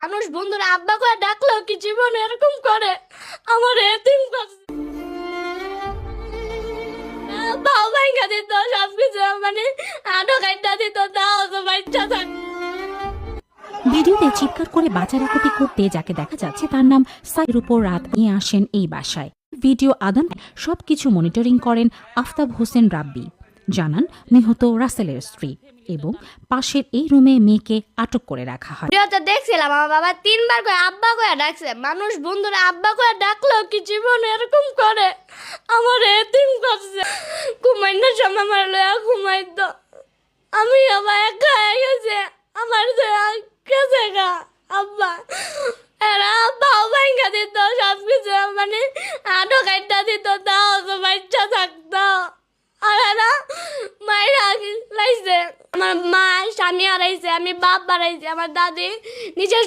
মানুষ বন্ধুরা আব্বা করে ডাকলেও কি জীবনে এরকম করে আমার এতিম করছে। বাবা ভাইঙ্গা দিত সবকিছু, মানে ঢোকাইটা দিত, তাও তো বাচ্চা থাক। ভিডিওতে চিৎকার করে বাঁচারাকুতি করতে যাকে দেখা যাচ্ছে তার নাম সাইর উপর রাত নিয়ে আসেন এই বাসায়। ভিডিও আদান সবকিছু মনিটরিং করেন আফতাব হোসেন রাব্বি। জানান নিহত রাসেলের স্ত্রী এবং পাশের এই রুমে মেয়েকে আটক করে রাখা হয়। ভিডিওতে দেখছিলাম আমার বাবা 3বার করে আব্বা করে ডাকছে। মানুষ বন্ধুরা আব্বা করে ডাকলেও কি জীবনে এরকম করে আমার এতিম করছে। ঘুমাইনার সময় আমার লয়া ঘুমাইতো, আমি আবার একা হয়ে গেছে আমার গেছে গা আব্বা। এরা বাবা ভাইঙ্গা দিত সবকিছু, মানে ঢোকাইটা দিত, তাও তো বাচ্চা থাকতো। আর এরা মায়েরা লাইছে, আমার মা স্বামী হারাইছে, আমি বাপ হারাইছে, আমার দাদি নিজের